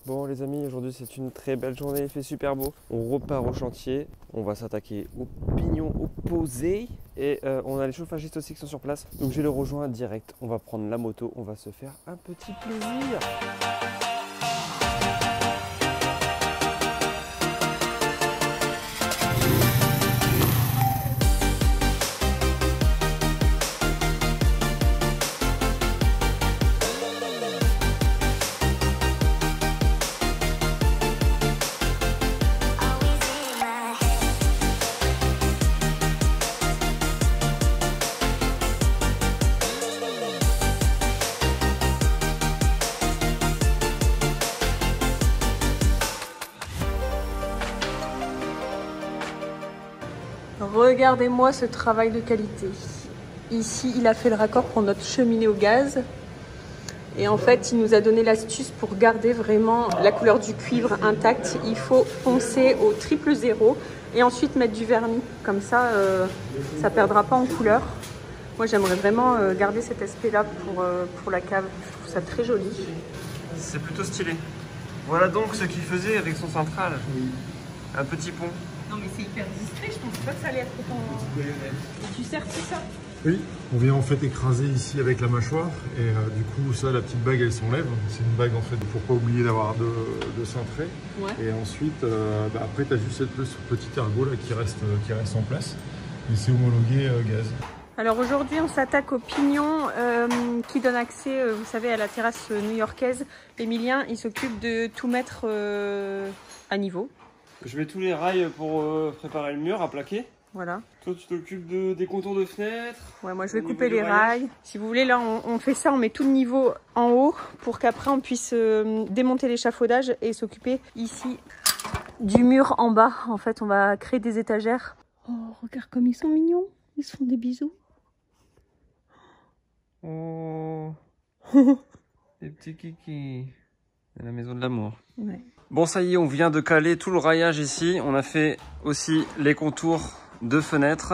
Bon les amis, aujourd'hui c'est une très belle journée, il fait super beau. On repart au chantier, on va s'attaquer aux pignons opposés. Et on a les chauffagistes aussi qui sont sur place. Donc je vais les rejoindre direct, on va prendre la moto, on va se faire un petit plaisir. Regardez-moi ce travail de qualité. Ici, il a fait le raccord pour notre cheminée au gaz. Et en fait, il nous a donné l'astuce pour garder vraiment la couleur du cuivre intacte. Il faut poncer au 000 et ensuite mettre du vernis. Comme ça, ça ne perdra pas en couleur. Moi, j'aimerais vraiment garder cet aspect-là pour la cave. Je trouve ça très joli. C'est plutôt stylé. Voilà donc ce qu'il faisait avec son central. Oui. Un petit pont. Non mais c'est hyper discret, je pensais pas que ça allait être autant... Et tu serres tout ça? Oui, on vient en fait écraser ici avec la mâchoire et du coup ça, la petite bague elle s'enlève. C'est une bague en fait pour pas oublier d'avoir de cintrer. Ouais. Et ensuite, après tu as juste ce petit ergot là qui reste en place et c'est homologué gaz. Alors aujourd'hui on s'attaque au pignon qui donne accès, vous savez, à la terrasse new-yorkaise. Emilien il s'occupe de tout mettre à niveau. Je mets tous les rails pour préparer le mur à plaquer. Voilà. Toi, tu t'occupes des contours de fenêtres. Ouais, moi je vais couper les rails. Si vous voulez, là on fait ça, on met tout le niveau en haut pour qu'après on puisse démonter l'échafaudage et s'occuper ici du mur en bas. En fait, on va créer des étagères. Oh, regarde comme ils sont mignons. Ils se font des bisous. Oh, les petits kikis. C'est la maison de l'amour. Ouais. Bon, ça y est, on vient de caler tout le raillage ici. On a fait aussi les contours de fenêtres.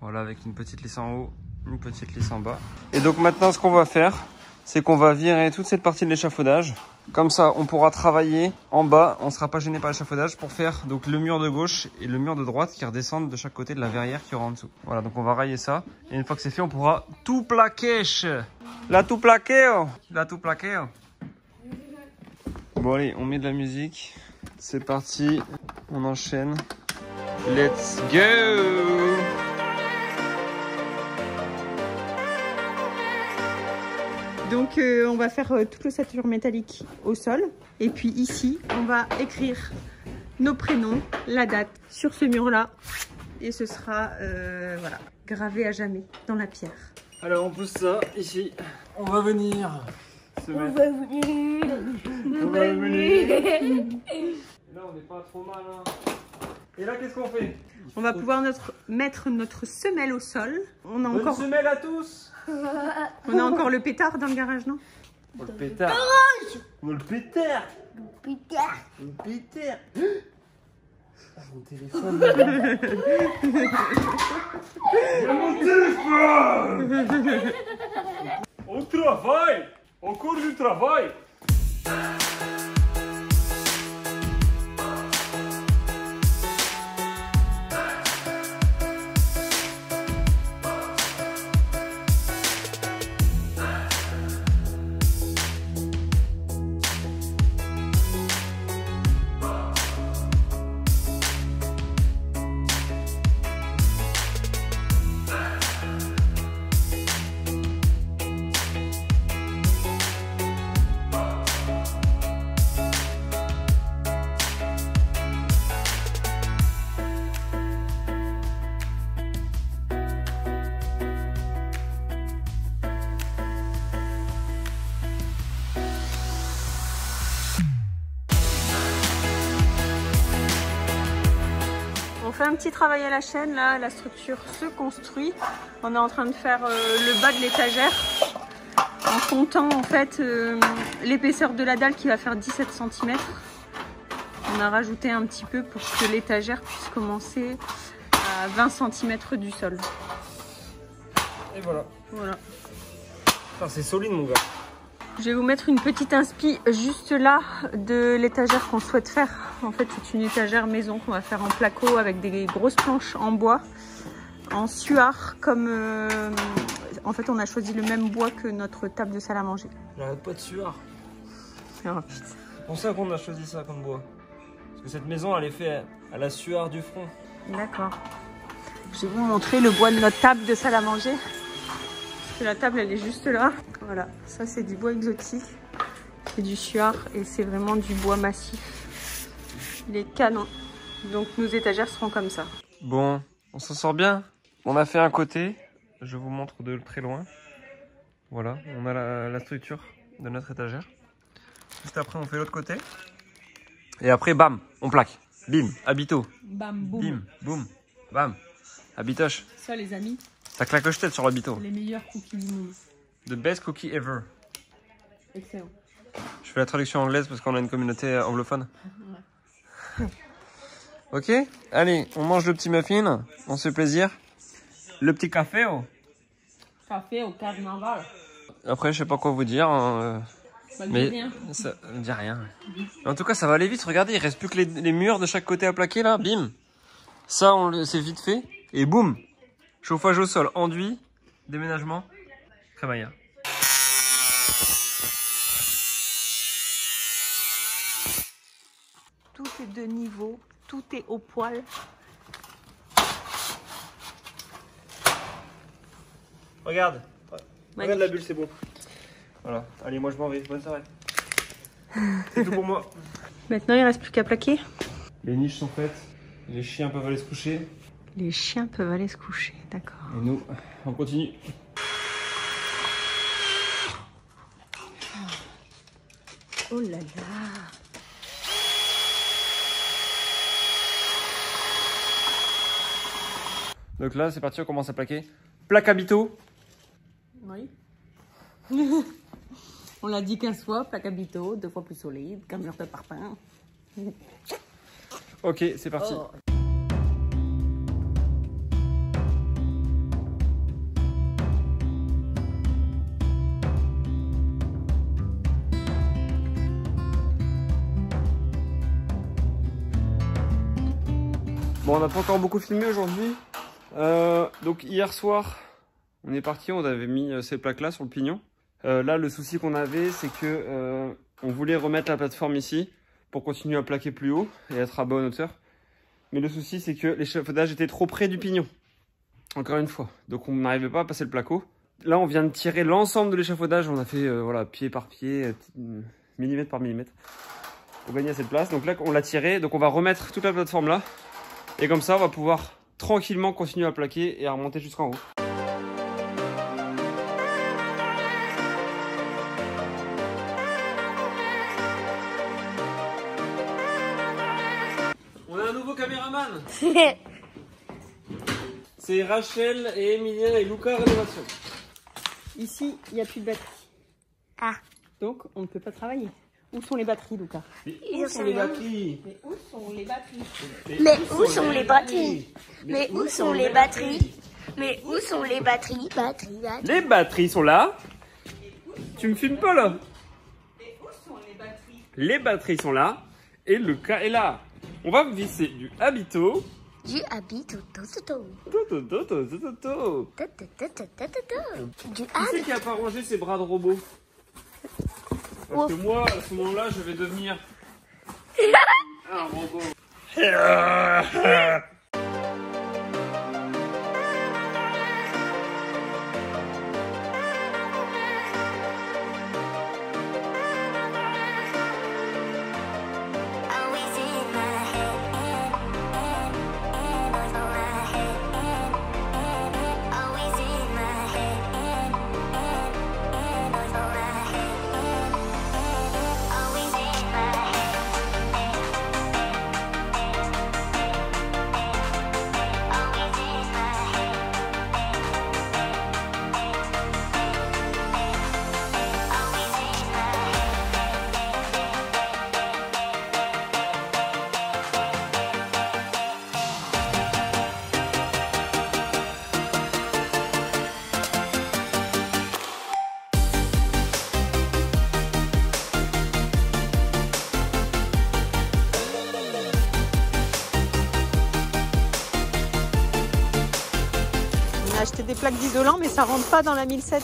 Voilà, avec une petite lisse en haut, une petite lisse en bas. Et donc maintenant, ce qu'on va faire, c'est qu'on va virer toute cette partie de l'échafaudage. Comme ça, on pourra travailler en bas. On ne sera pas gêné par l'échafaudage pour faire donc le mur de gauche et le mur de droite qui redescendent de chaque côté de la verrière qui aura en dessous. Voilà, donc on va railler ça. Et une fois que c'est fait, on pourra tout plaquer. Là, tout plaqué. Là, tout plaqué. Bon allez, on met de la musique, c'est parti, on enchaîne, let's go! Donc on va faire toute l'ossature métallique au sol, et puis ici on va écrire nos prénoms, la date sur ce mur-là, et ce sera voilà, gravé à jamais dans la pierre. Alors on pousse ça ici, on va venir. On va venir. Là on n'est pas trop mal hein. Et là qu'est-ce qu'on fait? On va pouvoir mettre notre semelle au sol. On a encore semelle à tous. On a encore le pétard dans le garage, non? Oh, le pétard. Oh, le pétard. Le pétard. Le pétard. Oh, mon téléphone. Mon téléphone. Au travail. Encore du travail. On fait un petit travail à la chaîne, là, la structure se construit. On est en train de faire le bas de l'étagère en comptant en fait l'épaisseur de la dalle qui va faire 17 cm. On a rajouté un petit peu pour que l'étagère puisse commencer à 20 cm du sol. Et voilà. Voilà. C'est solide mon gars. Je vais vous mettre une petite inspi juste là de l'étagère qu'on souhaite faire. En fait, c'est une étagère maison qu'on va faire en placo avec des grosses planches en bois, en suard, comme... En fait, on a choisi le même bois que notre table de salle à manger. J'arrête pas de suard. Oh, putain. C'est pour ça qu'on a choisi ça comme bois. Parce que cette maison, elle est faite à la sueur du front. D'accord. Je vais vous montrer le bois de notre table de salle à manger. Parce que la table, elle est juste là. Voilà, ça c'est du bois exotique. C'est du suard et c'est vraiment du bois massif. Il est canon. Donc nos étagères seront comme ça. Bon, on s'en sort bien. On a fait un côté. Je vous montre de très loin. Voilà, on a la structure de notre étagère. Juste après, on fait l'autre côté. Et après, bam, on plaque. Bim, habito. Bam, boum. Bim, boum, bam. Habitoche. Ça les amis, Ça claque le tête sur l'habito. les meilleurs cookies du monde. The best cookie ever. Excellent. Je fais la traduction anglaise parce qu'on a une communauté anglophone. Ok, allez, on mange le petit muffin. On se fait plaisir. Le petit café. Oh. Café au carnaval. Après, je sais pas quoi vous dire. Mais rien. ça me dit rien. En tout cas, ça va aller vite. Regardez, il reste plus que les murs de chaque côté à plaquer là. Bim. Ça, c'est vite fait. Et boum. Chauffage au sol, enduit, déménagement, crémaillère. Tout est de niveau, tout est au poil. Regarde. Magnifique. Regarde la bulle, c'est bon. Voilà. Allez, moi je m'en vais. Bonne soirée. C'est tout pour moi. Maintenant, il ne reste plus qu'à plaquer. Les niches sont faites. Les chiens peuvent aller se coucher. Les chiens peuvent aller se coucher, d'accord. Et nous, on continue. Oh là là. Donc là, c'est parti, on commence à plaquer. Plaque habito. Oui. On l'a dit 15 fois, plaque habito, 2 fois plus solide, qu'un mur de parpaing. Ok, c'est parti. Oh. Bon, on n'a pas encore beaucoup filmé aujourd'hui. Donc hier soir, on est parti, on avait mis ces plaques là sur le pignon. Là, le souci qu'on avait, c'est que on voulait remettre la plateforme ici pour continuer à plaquer plus haut et être à bonne hauteur. Mais le souci, c'est que l'échafaudage était trop près du pignon. Encore une fois. Donc on n'arrivait pas à passer le placo. Là, on vient de tirer l'ensemble de l'échafaudage. On a fait voilà, pied par pied, millimètre par millimètre pour gagner cette place. Donc là, on l'a tiré. Donc on va remettre toute la plateforme là. Et comme ça, on va pouvoir tranquillement continuer à plaquer et à remonter jusqu'en haut. On a un nouveau caméraman. C'est Rachel et Emilien et Luca Rénovation. Ici, il n'y a plus de batterie. Ah. Donc, on ne peut pas travailler. Où sont les batteries, Luca? Où sont les batteries? Mais où sont les batteries? Mais où sont les batteries? Mais où sont les batteries? Mais où sont les batteries? Batteries. Les batteries sont là. Tu me filmes pas là? Mais où sont les batteries? Les batteries sont là. Et Luca est là. On va visser du habito. Du habito. Du Qui c'est qui a pas rangé ses bras de robot? Parce que moi, à ce moment-là, je vais devenir un robot. a acheté des plaques d'isolant, mais ça rentre pas dans la 1007.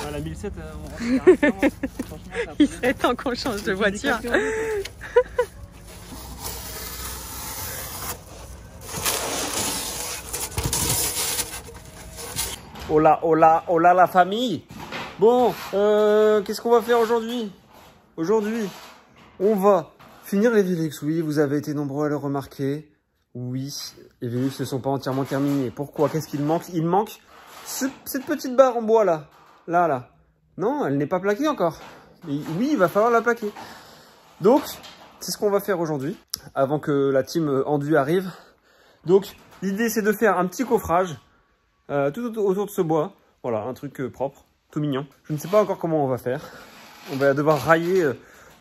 Ah, la 1007, on rentre franchement, Il serait temps qu'on change de voiture. Hola, hola, hola la famille. Bon, qu'est-ce qu'on va faire aujourd'hui? Aujourd'hui, on va finir les Velux. Oui, vous avez été nombreux à le remarquer. Oui, les Velux ne sont pas entièrement terminés. Pourquoi? Qu'est-ce qu'il manque? Il manque cette petite barre en bois là. Là. Non, elle n'est pas plaquée encore. Et oui, il va falloir la plaquer. Donc, c'est ce qu'on va faire aujourd'hui, avant que la team Endu arrive. Donc, l'idée c'est de faire un petit coffrage tout autour de ce bois. Voilà, un truc propre, tout mignon. Je ne sais pas encore comment on va faire. On va devoir railler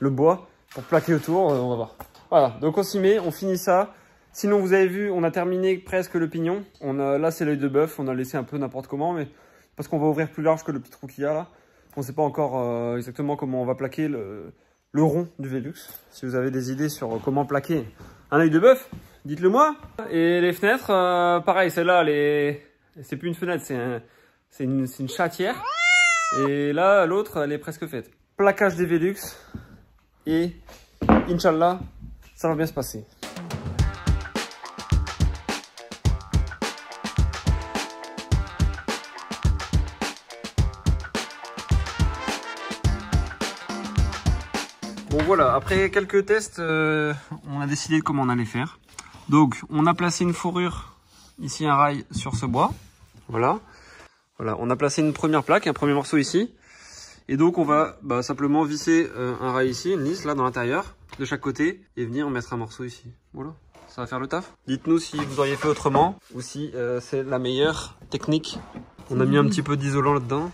le bois pour plaquer autour, on va voir. Voilà, donc on s'y met, on finit ça. Sinon, vous avez vu, on a terminé presque le pignon. Là, c'est l'œil de bœuf, on a laissé un peu n'importe comment, mais parce qu'on va ouvrir plus large que le petit trou qu'il y a là. On ne sait pas encore exactement comment on va plaquer le rond du Velux. Si vous avez des idées sur comment plaquer un œil de bœuf, dites-le moi. Et les fenêtres, pareil, celle-là, c'est plus une fenêtre, c'est une chatière. Et là, l'autre, elle est presque faite. Plaquage des Velux. Et Inch'Allah, ça va bien se passer. Bon voilà, après quelques tests, on a décidé comment on allait faire. Donc, on a placé une fourrure, ici un rail sur ce bois. Voilà, on a placé une première plaque, un premier morceau ici. Et donc, on va simplement visser un rail ici, une lisse là dans l'intérieur, de chaque côté, et venir mettre un morceau ici. Voilà, ça va faire le taf. Dites-nous si vous auriez fait autrement, ou si c'est la meilleure technique. On a mis un petit peu d'isolant là-dedans.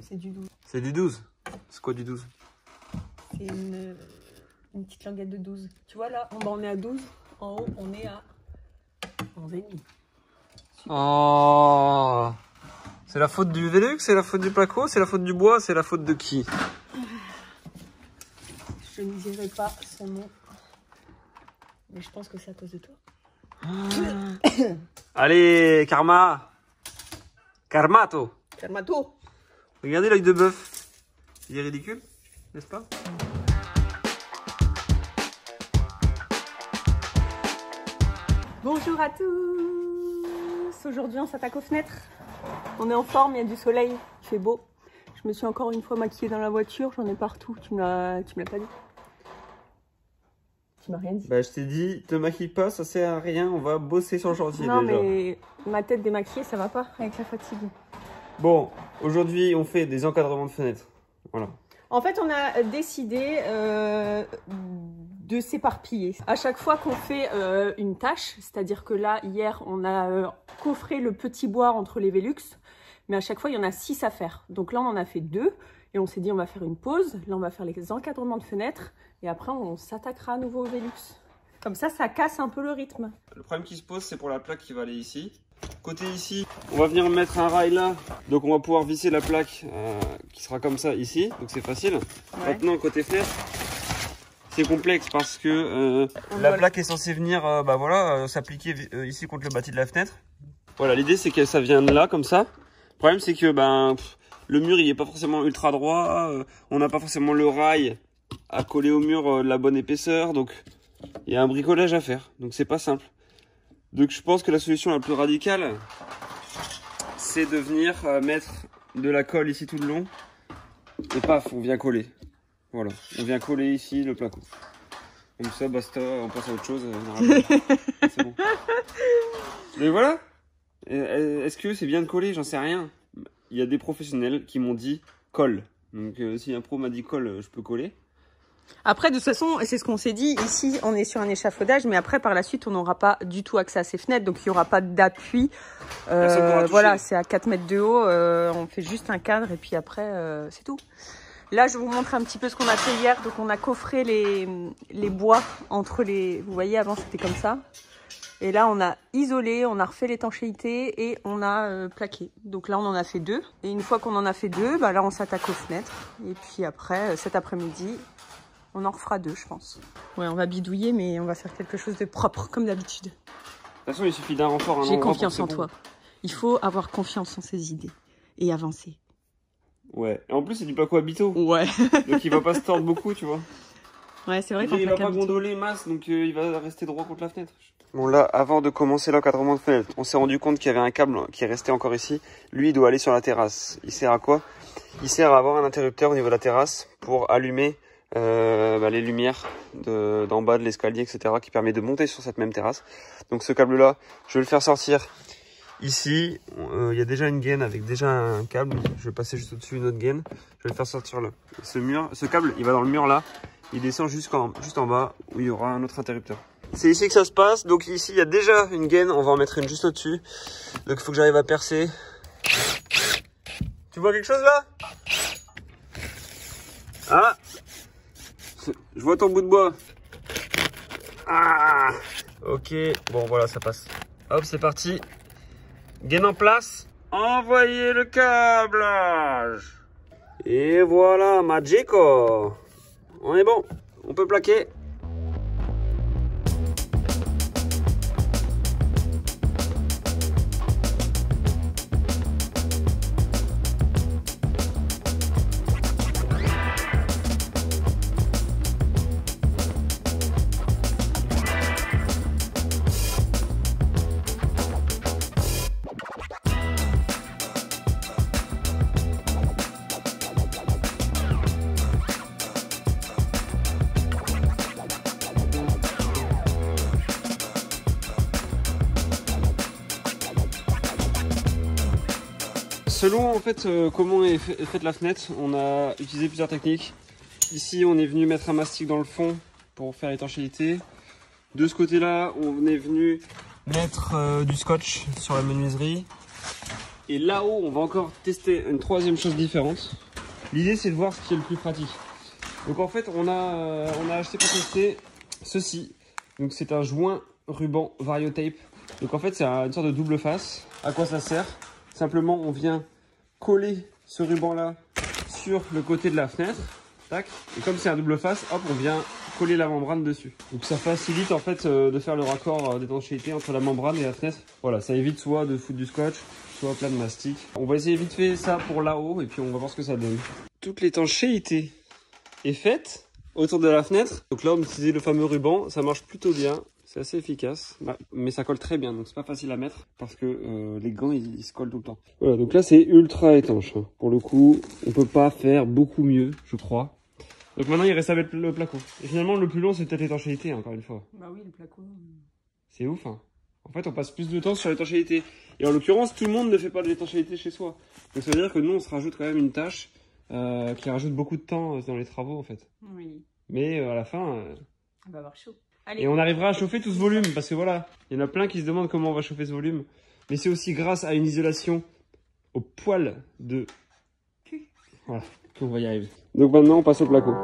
C'est du 12. C'est du 12. C'est quoi du 12? C'est une petite languette de 12. Tu vois là, en bas on est à 12, en haut on est à 11,5. Oh, c'est la faute du Velux, c'est la faute du placo, c'est la faute du bois, c'est la faute de qui? Je ne dirai pas son nom, mais je pense que c'est à cause de toi. Allez, Karma, Karmato. Karmato. Regardez l'œil de bœuf, il est ridicule, n'est-ce pas? Bonjour à tous. Aujourd'hui on s'attaque aux fenêtres. On est en forme, il y a du soleil, il fait beau. Je me suis encore une fois maquillée dans la voiture, j'en ai partout. Tu me l'as pas dit? Tu m'as rien dit. Bah je t'ai dit, te maquille pas, ça sert à rien, on va bosser sur le chantier non, déjà. Non mais ma tête démaquillée, ça va pas avec la fatigue. Bon, aujourd'hui on fait des encadrements de fenêtres. Voilà. En fait, on a décidé de s'éparpiller. À chaque fois qu'on fait une tâche, c'est-à-dire que là, hier, on a coffré le petit bois entre les Velux, mais à chaque fois, il y en a 6 à faire. Donc là, on en a fait 2, et on s'est dit, on va faire une pause. Là, on va faire les encadrements de fenêtres, et après, on s'attaquera à nouveau aux Velux. Comme ça casse un peu le rythme. Le problème qui se pose, c'est pour la plaque qui va aller ici. Côté ici, on va venir mettre un rail là, donc on va pouvoir visser la plaque qui sera comme ça ici, donc c'est facile. Ouais. Maintenant côté fenêtre, c'est complexe parce que la plaque est censée venir s'appliquer ici contre le bâti de la fenêtre. Voilà, l'idée c'est que ça vienne là comme ça. Le problème c'est que le mur il est pas forcément ultra droit, on n'a pas forcément le rail à coller au mur de la bonne épaisseur, donc il y a un bricolage à faire, donc c'est pas simple. Donc je pense que la solution la plus radicale, c'est de venir mettre de la colle ici tout le long. Et paf, on vient coller. Voilà, on vient coller ici le placo. Comme ça, basta, on passe à autre chose. C'est bon. Mais voilà. Est-ce que c'est bien de coller? J'en sais rien. Il y a des professionnels qui m'ont dit colle. Donc si un pro m'a dit colle, je peux coller. Après, de toute façon, c'est ce qu'on s'est dit. Ici, on est sur un échafaudage, mais après, par la suite, on n'aura pas du tout accès à ces fenêtres, donc il n'y aura pas d'appui. Voilà, c'est à 4 mètres de haut. On fait juste un cadre et puis après, c'est tout. Là, je vous montre un petit peu ce qu'on a fait hier. Donc, on a coffré les bois entre les... Vous voyez, avant, c'était comme ça. Et là, on a isolé, on a refait l'étanchéité et on a plaqué. Donc là, on en a fait 2. Et une fois qu'on en a fait 2, là, on s'attaque aux fenêtres. Et puis après, cet après-midi... On en refera 2, je pense. Ouais, on va bidouiller, mais on va faire quelque chose de propre, comme d'habitude. toute façon, il suffit d'un renfort. J'ai confiance en toi. Il faut avoir confiance en ses idées et avancer. Ouais. Et en plus, c'est du placo habito. Ouais. Donc il va pas se tordre beaucoup, tu vois. Ouais, c'est vrai. Il va pas gondoler masse, donc il va rester droit contre la fenêtre. Bon là, avant de commencer l'encadrement de fenêtre, on s'est rendu compte qu'il y avait un câble qui restait encore ici. Lui, il doit aller sur la terrasse. Il sert à quoi? Il sert à avoir un interrupteur au niveau de la terrasse pour allumer les lumières d'en bas de l'escalier, etc. qui permet de monter sur cette même terrasse. Donc ce câble-là, je vais le faire sortir ici. Il y a déjà une gaine avec déjà un câble. Je vais passer juste au-dessus une autre gaine. Je vais le faire sortir là. Ce câble, il va dans le mur là. Il descend juste en bas où il y aura un autre interrupteur. C'est ici que ça se passe. Donc ici, il y a déjà une gaine. On va en mettre une juste au-dessus. Donc il faut que j'arrive à percer. Tu vois quelque chose là? Ah! Je vois ton bout de bois. Ah! Ok. Bon, voilà, ça passe. Hop, c'est parti. Gaine en place. Envoyez le câblage. Et voilà, magico. On est bon. On peut plaquer. Selon en fait comment est faite la fenêtre, on a utilisé plusieurs techniques. Ici on est venu mettre un mastic dans le fond pour faire l'étanchéité. De ce côté là on est venu mettre du scotch sur la menuiserie. Et là-haut on va encore tester une troisième chose différente. L'idée c'est de voir ce qui est le plus pratique. Donc en fait on a acheté pour tester ceci. Donc c'est un joint ruban Variotape. Donc en fait c'est une sorte de double face. À quoi ça sert? Simplement, on vient coller ce ruban-là sur le côté de la fenêtre. Tac. Et comme c'est un double face, hop, on vient coller la membrane dessus. Donc ça facilite en fait de faire le raccord d'étanchéité entre la membrane et la fenêtre. Voilà, ça évite soit de foutre du scotch, soit plein de mastic. On va essayer vite fait ça pour là-haut et puis on va voir ce que ça donne. Toute l'étanchéité est faite autour de la fenêtre. Donc là, on utilise le fameux ruban. Ça marche plutôt bien. C'est assez efficace, mais ça colle très bien, donc c'est pas facile à mettre parce que les gants ils se collent tout le temps. Voilà, donc là c'est ultra étanche. Pour le coup, on peut pas faire beaucoup mieux, je crois. Donc maintenant il reste à mettre le placo. Et finalement le plus long c'est peut-être l'étanchéité, encore une fois. Bah oui, le placo. C'est ouf, hein. En fait on passe plus de temps sur l'étanchéité. Et en l'occurrence tout le monde ne fait pas de l'étanchéité chez soi. Donc ça veut dire que nous on se rajoute quand même une tâche qui rajoute beaucoup de temps dans les travaux en fait. Oui. Mais à la fin... on va avoir chaud. Allez. Et on arrivera à chauffer tout ce volume, parce que voilà, il y en a plein qui se demandent comment on va chauffer ce volume. Mais c'est aussi grâce à une isolation au poil de cul. Voilà, qu'on va y arriver. Donc maintenant, on passe au placo.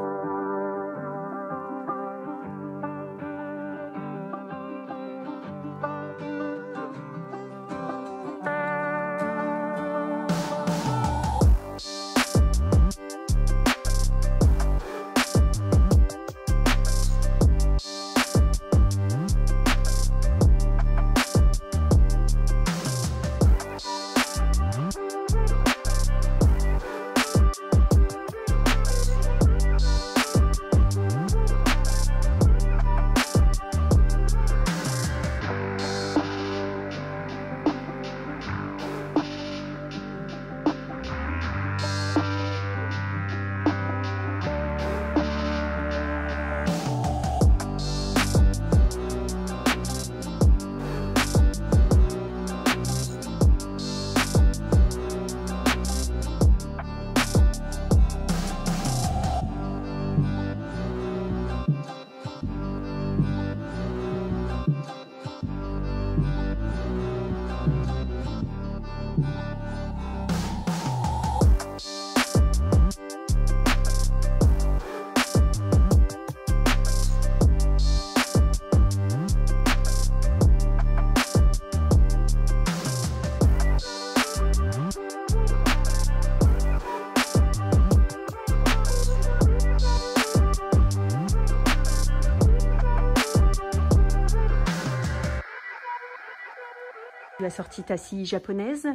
Tu as sorti ta scie japonaise.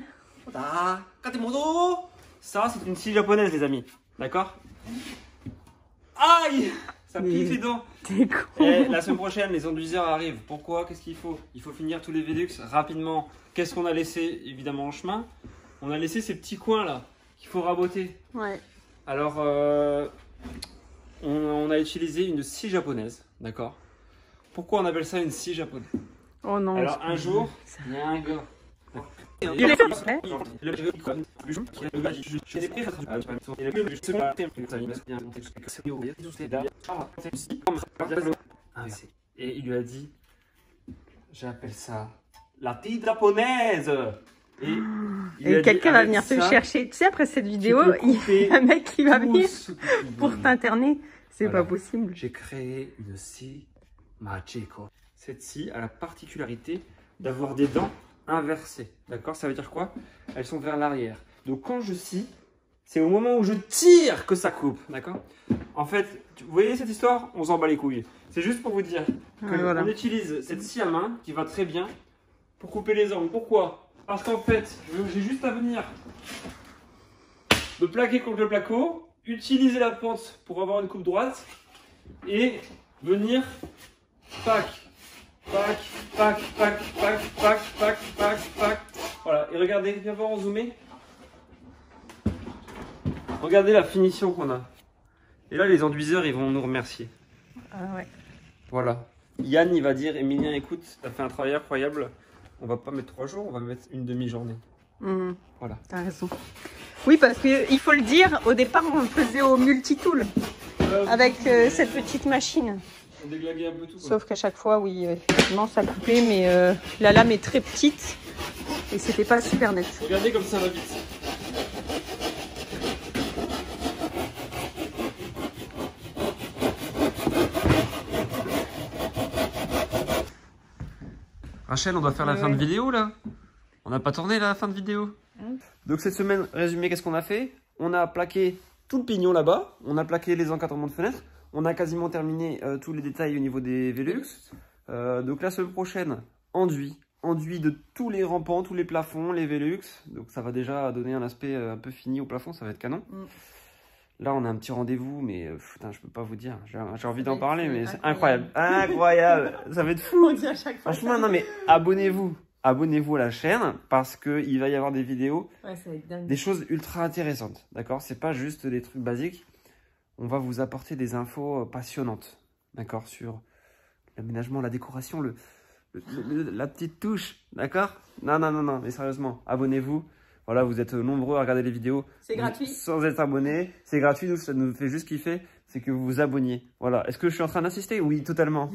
Ah, Katemodo. Ça, c'est une scie japonaise, les amis. D'accord? Aïe! Ça pique les dents. T'es con. Et la semaine prochaine, les enduiseurs arrivent. Pourquoi? Qu'est-ce qu'il faut? Il faut finir tous les Velux rapidement. Qu'est-ce qu'on a laissé, évidemment, en chemin? On a laissé ces petits coins là qu'il faut raboter. Ouais. Alors, on a utilisé une scie japonaise, d'accord? Pourquoi on appelle ça une scie japonaise? Oh non. Alors, un jour, il y a un gars. Et il lui a dit, j'appelle ça la scie japonaise. Et quelqu'un va venir te chercher. Tu sais, après cette vidéo, il y a un mec qui va venir pour t'interner. C'est pas possible. J'ai créé une scie Machiko. Cette scie a la particularité d'avoir des dents inversées. D'accord? Ça veut dire quoi? Elles sont vers l'arrière. Donc quand je scie, c'est au moment où je tire que ça coupe. D'accord? En fait, vous voyez cette histoire? On s'en bat les couilles. C'est juste pour vous dire qu'on utilise cette scie à main qui va très bien pour couper les angles. Pourquoi? Parce qu'en fait, j'ai juste à venir me plaquer contre le placo, utiliser la pente pour avoir une coupe droite et venir pac, pac, pac, pac, pac, pac, pac, pac, pac. Voilà, et regardez, viens voir en zoomé. Regardez la finition qu'on a. Et là, les enduiseurs, ils vont nous remercier. Ah ouais. Voilà. Yann, il va dire, Emilien, écoute, t'as fait un travail incroyable. On va pas mettre 3 jours, on va mettre une demi-journée. Voilà. T'as raison. Oui, parce qu'il faut le dire, au départ, on le faisait au multitool. Avec cette petite machine. On déglaguait un peu tout. Sauf qu'à chaque fois, oui, effectivement, ça coupait, mais la lame est très petite. Et c'était pas super net. Regardez comme ça va vite. Rachel, on doit faire la fin de vidéo là. On n'a pas tourné la fin de vidéo. Donc cette semaine, résumé, qu'est-ce qu'on a fait? On a plaqué tout le pignon là-bas. On a plaqué les encadrements de fenêtres. On a quasiment terminé tous les détails au niveau des Velux. Donc la semaine prochaine, enduit de tous les rampants, tous les plafonds, les Velux. Donc ça va déjà donner un aspect un peu fini au plafond, ça va être canon. Là, on a un petit rendez-vous, mais putain, je peux pas vous dire. J'ai envie d'en parler, mais c'est incroyable. Incroyable. Ça va être fou. On dit à chaque fois. Franchement, non, mais abonnez-vous. Abonnez-vous à la chaîne parce qu'il va y avoir des vidéos, ça va être dingue. des choses ultra intéressantes. D'accord? C'est pas juste des trucs basiques. On va vous apporter des infos passionnantes. D'accord? Sur l'aménagement, la décoration, la petite touche. D'accord? Non, mais sérieusement, abonnez-vous. Voilà, vous êtes nombreux à regarder les vidéos. C'est gratuit. Sans être abonné. C'est gratuit, nous, ça nous fait juste kiffer. C'est que vous vous abonniez. Voilà. Est-ce que je suis en train d'insister? Oui, totalement.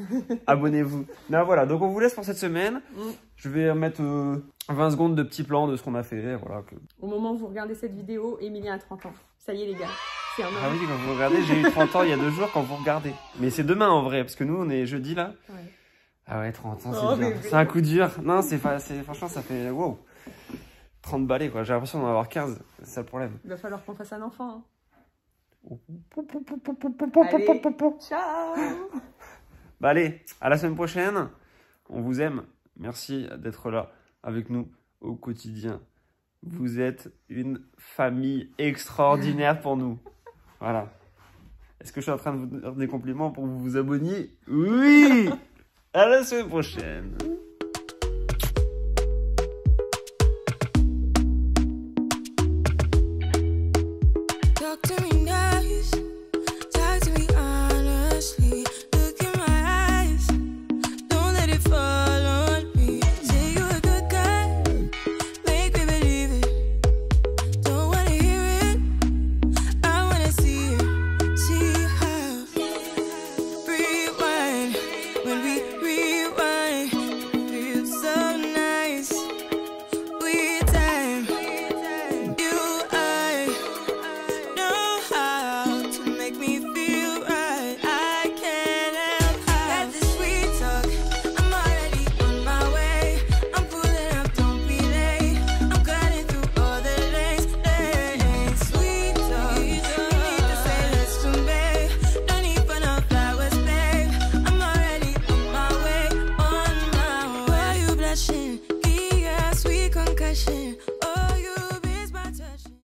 Abonnez-vous. Non, voilà. Donc, on vous laisse pour cette semaine. Je vais mettre 20 secondes de petits plans de ce qu'on a fait. Voilà. Au moment où vous regardez cette vidéo, Emilien a 30 ans. Ça y est, les gars. C'est un homme. Ah oui, quand vous regardez, j'ai eu 30 ans il y a 2 jours quand vous regardez. Mais c'est demain en vrai, parce que nous, on est jeudi là. Ouais. Ah ouais, 30 ans, c'est bien. C'est un coup dur. Non, franchement, ça fait wow. 30 balais quoi, j'ai l'impression d'en avoir 15, c'est ça le problème. Il va falloir qu'on fasse un enfant. Hein. Allez, ciao. Bah allez, à la semaine prochaine. On vous aime. Merci d'être là avec nous au quotidien. Vous êtes une famille extraordinaire pour nous. Voilà. Est-ce que je suis en train de vous faire des compliments pour que vous vous abonniez? Oui. À la semaine prochaine. Yes, crashing.